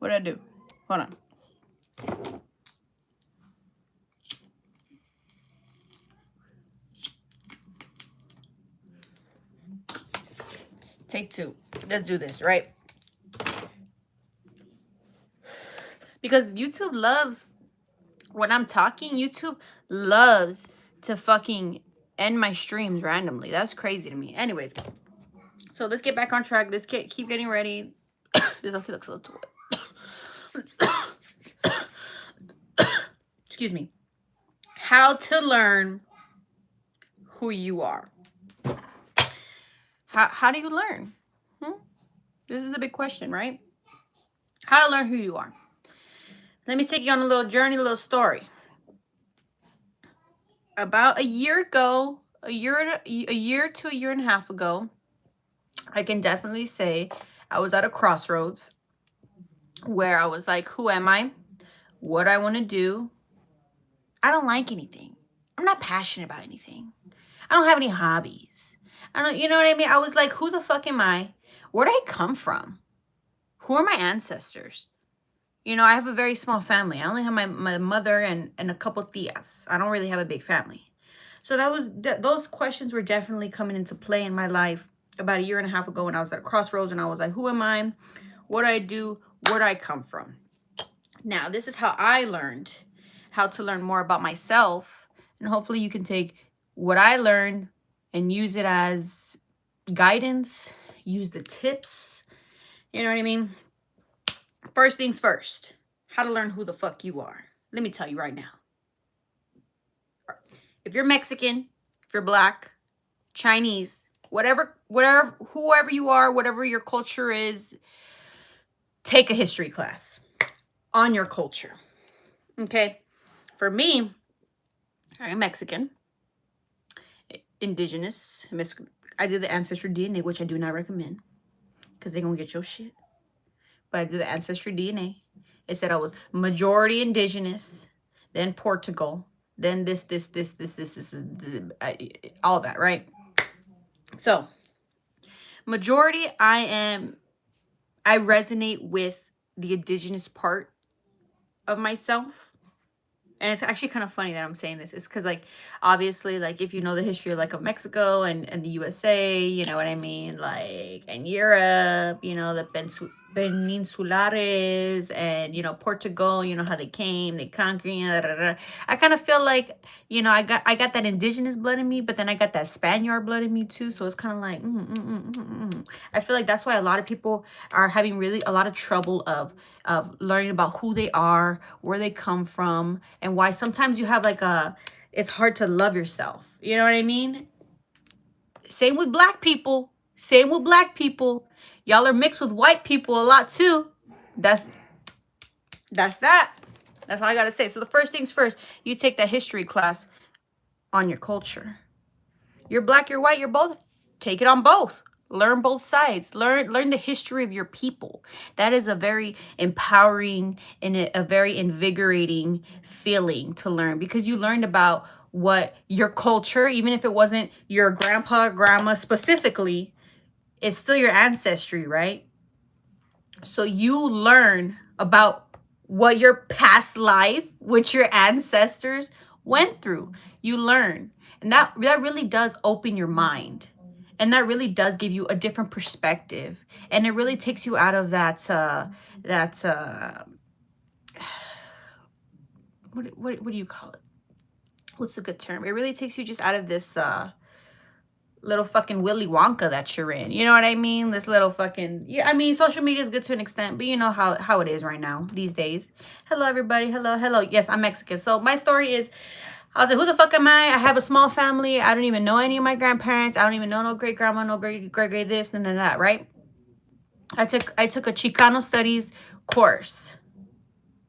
What'd I do? Hold on. Take two. Let's do this, right? Because YouTube loves, when I'm talking, YouTube loves to fucking end my streams randomly. That's crazy to me. Anyways, so let's get back on track. Let's keep getting ready. This okay looks a little too wet. Excuse me. How to learn who you are. How do you learn? This is a big question, right? How to learn who you are. Let me take you on a little journey, a little story. About a year ago, a year to a year and a half ago, I can definitely say I was at a crossroads where I was like, who am I? What do I want to do? I don't like anything. I'm not passionate about anything. I don't have any hobbies. I don't, you know what I mean? I was like, who the fuck am I? Where did I come from? Who are my ancestors? You know, I have a very small family. I only have my mother and a couple tias. I don't really have a big family. So those questions were definitely coming into play in my life about a year and a half ago when I was at a crossroads and I was like, who am I? What do I do? Where do I come from? Now, this is how I learned how to learn more about myself. And hopefully you can take what I learned and use it as guidance, use the tips. You know what I mean? First things first, how to learn who the fuck you are. Let me tell you right now. If you're Mexican, if you're Black, Chinese, whoever you are, whatever your culture is, take a history class on your culture. Okay? For me, I'm Mexican, Indigenous. I did the Ancestry DNA, which I do not recommend because they're going to get your shit. But I did the Ancestry DNA. It said I was majority Indigenous, then Portugal, then this, all that, right? So, majority, I resonate with the Indigenous part of myself. And it's actually kind of funny that I'm saying this. It's because, like, obviously, like, if you know the history, like, of Mexico and the USA, you know what I mean? Like, and Europe, you know, the Peninsulares and, you know, Portugal, you know, how they came, they conquered, I kind of feel like, you know, I got that Indigenous blood in me, but then I got that Spaniard blood in me, too. So it's kind of like, I feel like that's why a lot of people are having really a lot of trouble of learning about who they are, where they come from, and why sometimes you have like it's hard to love yourself. You know what I mean? Same with Black people. Same with Black people. Y'all are mixed with white people a lot too. That's that. That's all I gotta say. So the first things first, you take that history class on your culture. You're Black, you're white, you're both. Take it on both. Learn both sides. Learn the history of your people. That is a very empowering and a very invigorating feeling to learn, because you learned about what your culture, even if it wasn't your grandpa, grandma specifically, it's still your ancestry, right? So you learn about what your past life, which your ancestors went through. You learn. And that really does open your mind. And that really does give you a different perspective. And it really takes you out of that what do you call it? What's a good term? It really takes you just out of this little fucking Willy Wonka that you're in. You know what I mean? This little fucking, yeah, I mean, social media is good to an extent, but you know how it is right now, these days. Hello, everybody. Hello. Yes, I'm Mexican. So my story is, I was like, who the fuck am I? I have a small family. I don't even know any of my grandparents. I don't even know no great grandma, no great this, none of that, right? I took a Chicano studies course.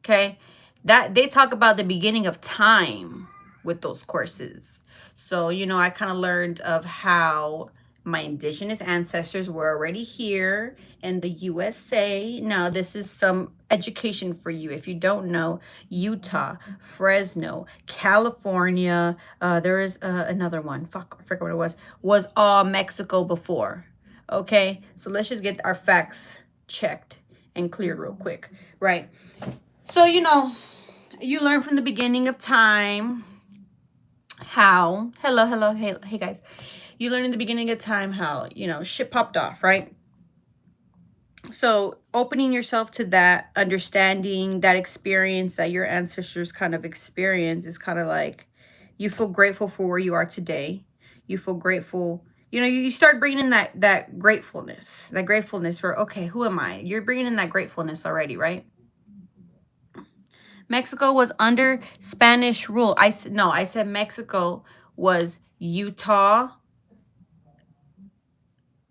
Okay? That they talk about the beginning of time with those courses. So, you know, I kind of learned of how my Indigenous ancestors were already here in the USA. Now, this is some education for you. If you don't know, Utah, Fresno, California, there is another one. Fuck, I forgot what it was all Mexico before. Okay, so let's just get our facts checked and cleared real quick, right? So, you learn from the beginning of time how, hello, hey guys. You learn in the beginning of time how, shit popped off, right? So opening yourself to that, understanding that experience that your ancestors kind of experience is kind of like you feel grateful for where you are today. You feel grateful. You start bringing in that gratefulness for, okay, who am I? You're bringing in that gratefulness already, right? Mexico was under Spanish rule. I said Mexico was Utah,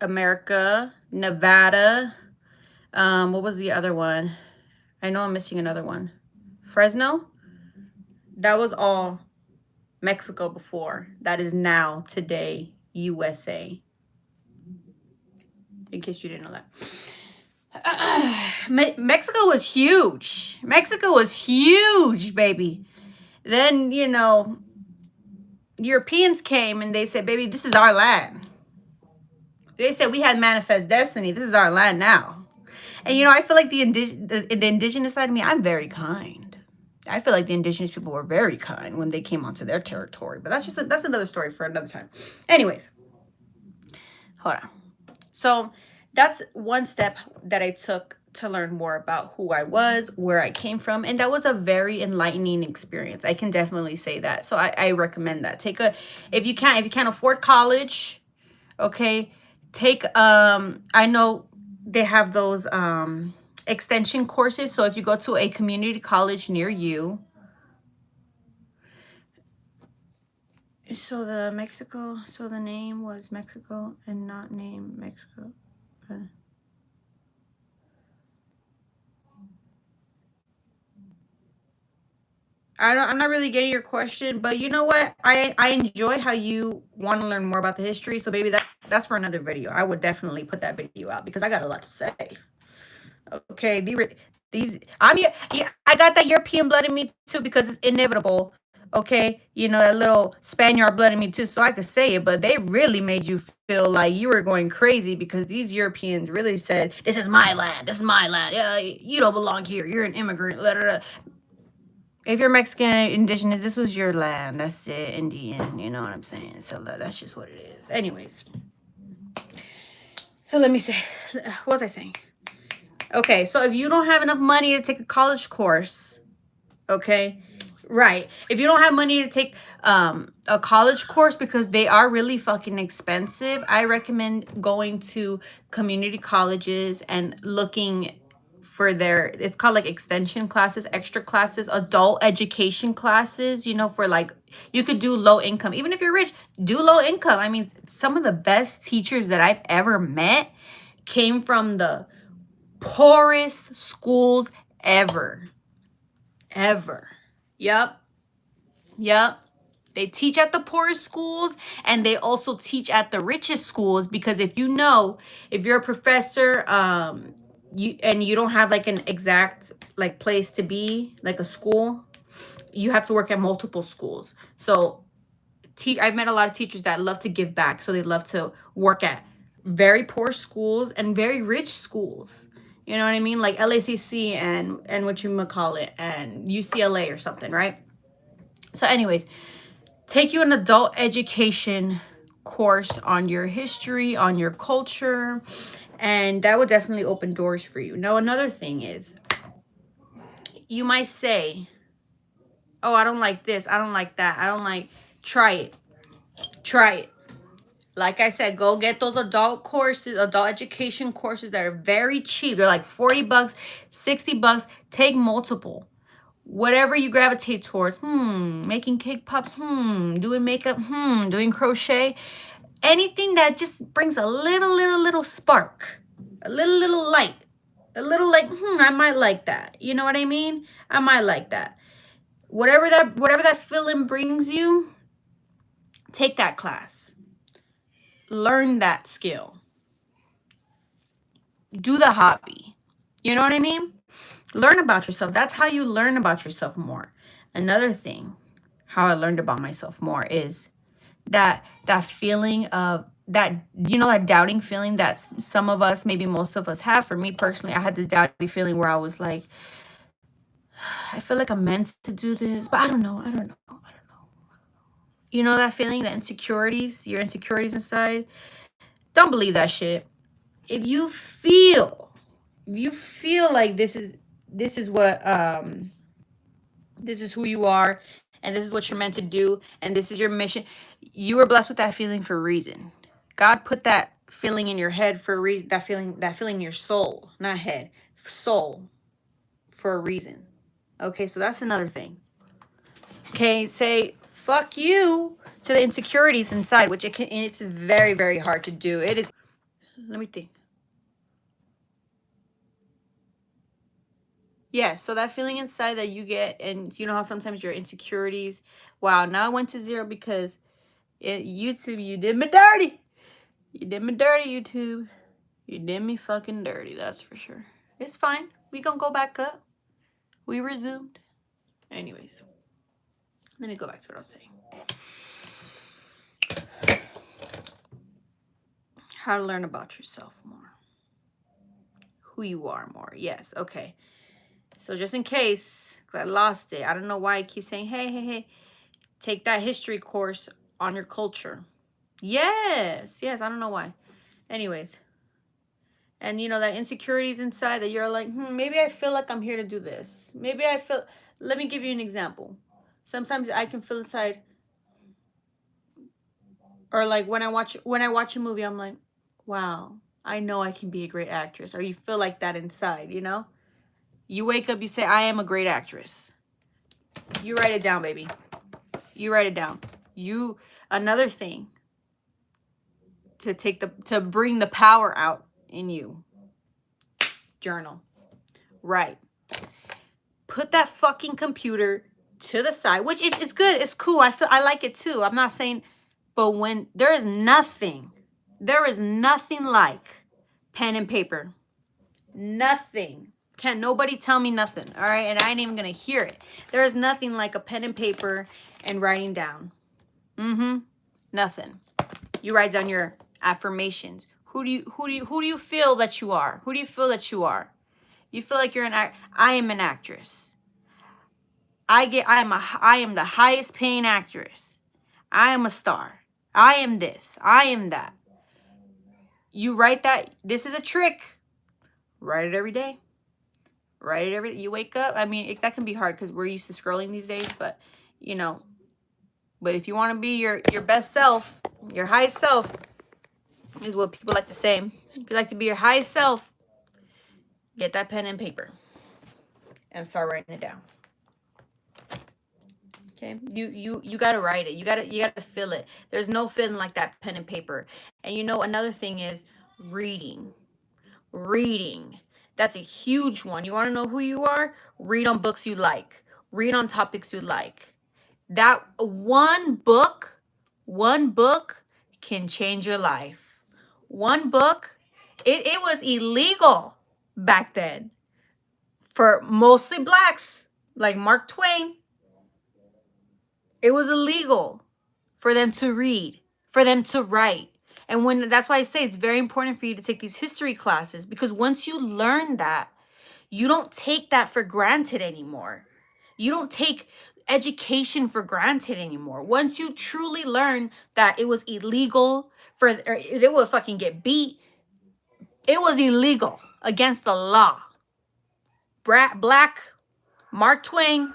America, Nevada. What was the other one? I know I'm missing another one. Fresno. That was all Mexico before. That is now today USA. In case you didn't know that. Mexico was huge. Mexico was huge, baby. Then, Europeans came and they said, baby, this is our land. They said we had manifest destiny. This is our land now. And, I feel like the indigenous side of me, I'm very kind. I feel like the indigenous people were very kind when they came onto their territory. But that's another story for another time. Anyways, hold on. So that's one step that I took to learn more about who I was, where I came from, and that was a very enlightening experience. I can definitely say that. So I recommend that. If you can't afford college, okay, take I know they have those extension courses. So if you go to a community college near you, so the name was Mexico and not name Mexico. I'm not really getting your question, but you know what? I enjoy how you want to learn more about the history. So maybe that's for another video. I would definitely put that video out because I got a lot to say. Okay, yeah, I got that European blood in me too because it's inevitable. Okay, that little Spaniard blood in me too, so I could say it. But they really made you feel like you were going crazy because these Europeans really said, "This is my land. This is my land. Yeah, you don't belong here. You're an immigrant." Blah, blah, blah. If you're Mexican, indigenous, this was your land. That's it, Indian. You know what I'm saying? So that's just what it is. Anyways, so let me say, what was I saying? Okay, so if you don't have enough money to take a college course, okay, right. If you don't have money to take a college course because they are really fucking expensive, I recommend going to community colleges and looking for it's called like extension classes, extra classes, adult education classes, for like, you could do low income. Even if you're rich, do low income. I mean, some of the best teachers that I've ever met came from the poorest schools ever. Yep. They teach at the poorest schools and they also teach at the richest schools because if you're a professor, you don't have like an exact like place to be, like a school, you have to work at multiple schools. So I've met a lot of teachers that love to give back. So they love to work at very poor schools and very rich schools. You know what I mean? Like LACC and what you might call it, and UCLA or something, right? So anyways, take you an adult education course on your history, on your culture, and that would definitely open doors for you. Now, another thing is, you might say, oh, I don't like this, I don't like that, I don't like, try it. Like I said, go get those adult education courses that are very cheap. They're like 40 bucks, 60 bucks. Take multiple. Whatever you gravitate towards. Making cake pops. Doing makeup. Doing crochet. Anything that just brings a little spark. A little light. A little like, I might like that. You know what I mean? I might like that. Whatever that feeling brings you, take that class. Learn that skill. Do the hobby. You know what I mean? Learn about yourself. That's how you learn about yourself more. Another thing, how I learned about myself more is that feeling of that, you know, that doubting feeling that some of us, maybe most of us have. For me personally, I had this doubting feeling where I was like, I feel like I'm meant to do this, but I don't know. I don't know. I don't know. You know that feeling, the insecurities, your insecurities inside? Don't believe that shit. If you feel, like this is what this is who you are, and this is what you're meant to do, and this is your mission, you were blessed with that feeling for a reason. God put that feeling in your head for a reason. That feeling in your soul, not head, soul, for a reason. Okay, so that's another thing. Okay, say fuck you to the insecurities inside, which it's very, very hard to do. It is. Let me think. Yeah, so that feeling inside that you get, and you know how sometimes your insecurities, wow, now I went to zero because YouTube, you did me dirty. You did me dirty, YouTube. You did me fucking dirty, that's for sure. It's fine. We gonna go back up. We resumed. Anyways, let me go back to what I was saying. How to learn about yourself more. Who you are more. Yes, okay. So just in case, because I lost it. I don't know why I keep saying, hey, hey, hey. Take that history course on your culture. Yes, yes, I don't know why. Anyways. And you know, that insecurities inside that you're like, maybe I feel like I'm here to do this. Maybe I feel, let me give you an example. Sometimes I can feel inside, or like when I watch a movie, I'm like, wow, I know I can be a great actress. Or you feel like that inside, you know? You wake up, you say, I am a great actress. You write it down, baby. You write it down. Another thing to bring the power out in you. Journal. Write. Put that fucking computer to the side, which it's good. It's cool. I like it too. I'm not saying, but when there is nothing like pen and paper. Nothing. Can't nobody tell me nothing. All right. And I ain't even going to hear it. There is nothing like a pen and paper and writing down. Nothing. You write down your affirmations. Who do you feel that you are? Who do you feel that you are? You feel like you're I am an actress. I am the highest paying actress. I am a star. I am this. I am that. You write that. This is a trick. Write it every day. Write it every day. You wake up. I mean, that can be hard because we're used to scrolling these days. But, you know, but if you want to be your best self, your highest self, is what people like to say. If you like to be your highest self, get that pen and paper and start writing it down. Okay, you gotta write it. You gotta feel it. There's no feeling like that pen and paper. And you know, another thing is reading. Reading. That's a huge one. You want to know who you are? Read on books you like. Read on topics you like. That one book can change your life. One book, it was illegal back then for mostly blacks, like Mark Twain. It was illegal for them to read, for them to write. And that's why I say it's very important for you to take these history classes, because once you learn that, you don't take that for granted anymore. You don't take education for granted anymore. Once you truly learn that it was illegal or they would fucking get beat, it was illegal against the law. Black, Mark Twain,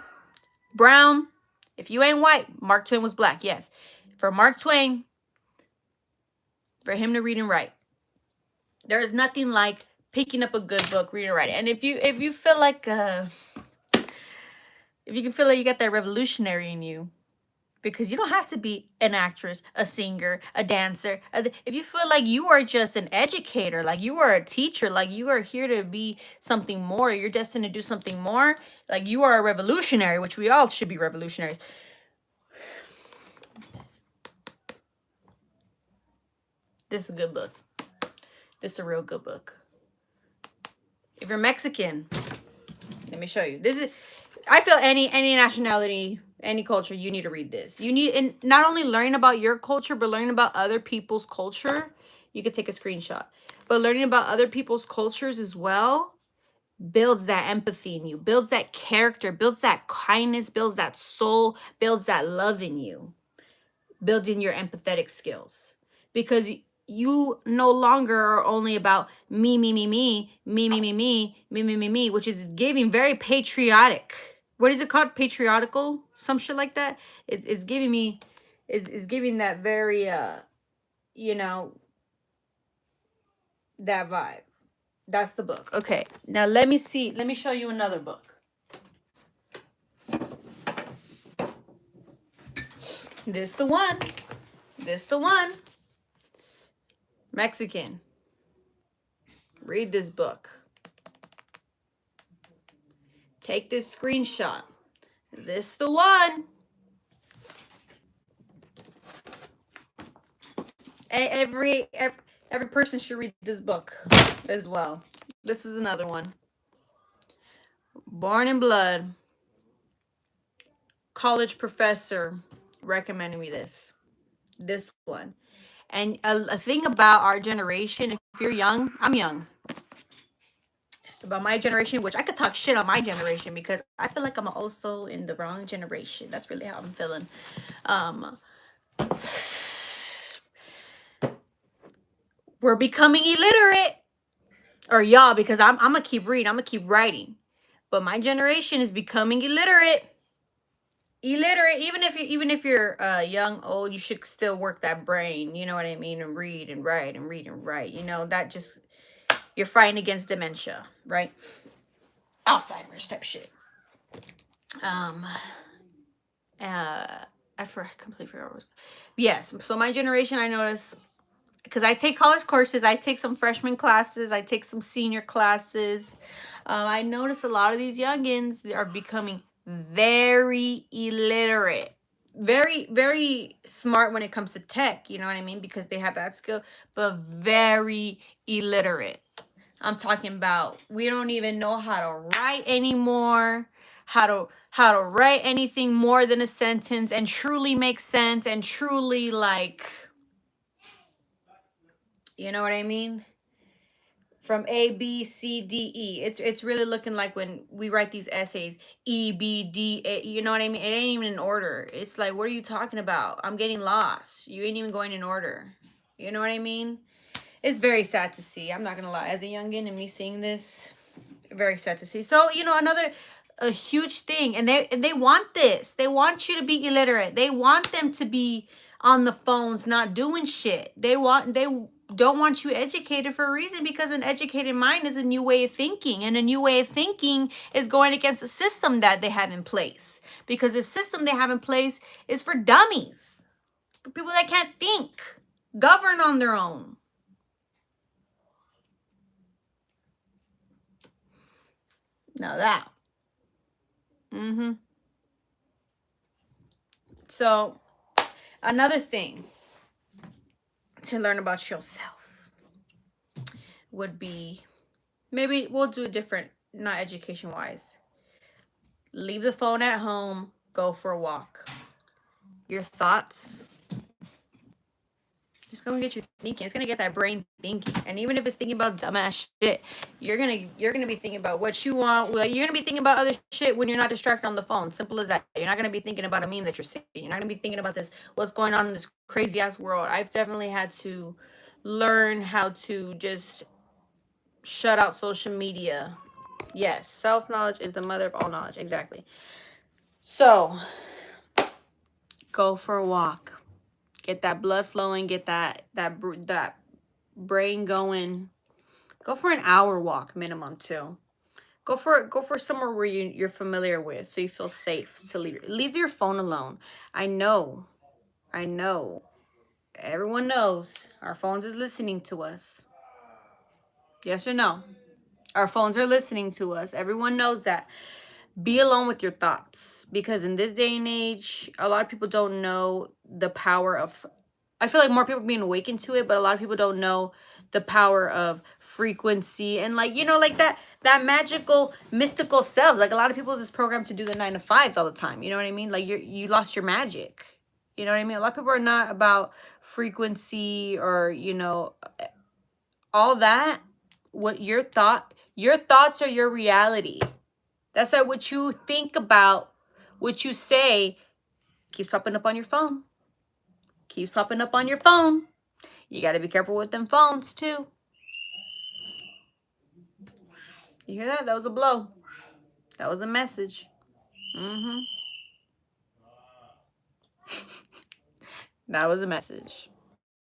brown. If you ain't white, Mark Twain was black, yes. For Mark Twain, for him to read and write, there is nothing like picking up a good book, reading and writing. And if you feel like if you can feel like you got that revolutionary in you, because you don't have to be an actress, a singer, a dancer. If you feel like you are just an educator, like you are a teacher, like you are here to be something more, you're destined to do something more, like you are a revolutionary, which we all should be revolutionaries. This is a good book. This is a real good book. If you're Mexican, let me show you. This is, I feel any nationality, any culture, you need to read this. You need, and not only learning about your culture, but learning about other people's culture. You could take a screenshot. But learning about other people's cultures as well builds that empathy in you, builds that character, builds that kindness, builds that soul, builds that love in you, building your empathetic skills. Because you no longer are only about me, me, me, me, me, me, me, me, me, me, me, me, which is giving very patriotic. What is it called? Patriotical? Some shit like that. It's giving me, it's giving that very, you know, that vibe. That's the book. Okay, now let me see. Let me show you another book. This the one. This the one. Mexican. Read this book. Take this screenshot. This the one. Every person should read this book as well. This is another one. Born in Blood. College professor recommended me this. This one. And a thing about our generation, if you're young, I'm young. About my generation, which I could talk shit on my generation because I feel like I'm also in the wrong generation. That's really how I'm feeling. We're becoming illiterate. Or y'all, because I'm gonna keep reading, I'm gonna keep writing. But my generation is becoming illiterate. Illiterate, even if you're young, old, you should still work that brain, you know what I mean, and read and write and read and write. You know, that just, you're fighting against dementia, right? Alzheimer's type shit. I completely forgot what was. Yes, so my generation, I noticed, because I take college courses, I take some freshman classes, I take some senior classes. I notice a lot of these youngins are becoming very illiterate, very, very smart when it comes to tech, you know what I mean? Because they have that skill, but very illiterate. I'm talking about, we don't even know how to write anymore, how to write anything more than a sentence and truly make sense and truly, like, you know what I mean? From A, B, C, D, E. It's really looking like when we write these essays, E, B, D, A. You know what I mean? It ain't even in order. It's like, what are you talking about? I'm getting lost. You ain't even going in order. You know what I mean? It's very sad to see. I'm not gonna lie. As a youngin' and me seeing this, very sad to see. So, you know, a huge thing, and they want this. They want you to be illiterate. They want them to be on the phones, not doing shit. They don't want you educated for a reason, because an educated mind is a new way of thinking, and a new way of thinking is going against the system that they have in place, because the system they have in place is for dummies, for people that can't think, govern on their own. Now that. So, another thing to learn about yourself would be, maybe we'll do a different, not education wise. Leave the phone at home, go for a walk. Your thoughts, it's gonna get you thinking. It's gonna get that brain thinking. And even if it's thinking about dumbass shit, you're gonna be thinking about what you want. You're gonna be thinking about other shit when you're not distracted on the phone. Simple as that. You're not gonna be thinking about a meme that you're seeing. You're not gonna be thinking about what's going on in this crazy ass world. I've definitely had to learn how to just shut out social media. Yes, self-knowledge is the mother of all knowledge. Exactly. So, go for a walk. Get that blood flowing, get that brain going. Go for an hour walk minimum too. Go for somewhere where you're familiar with, so you feel safe to leave your phone alone. I know. Everyone knows our phones is listening to us. Yes or no? Our phones are listening to us. Everyone knows that. Be alone with your thoughts, because in this day and age, a lot of people don't know the power of I feel like more people are being awakened to it, but a lot of people don't know the power of frequency and like, you know, like that magical mystical selves. Like a lot of people is just programmed to do the 9 to 5s all the time. You know what I mean? Like you lost your magic. You know what I mean? A lot of people are not about frequency or, you know, all that. What your thoughts are your reality. That's why what you think about, what you say keeps popping up on your phone. Keeps popping up on your phone. You got to be careful with them phones too. You hear that? That was a blow. That was a message. That was a message.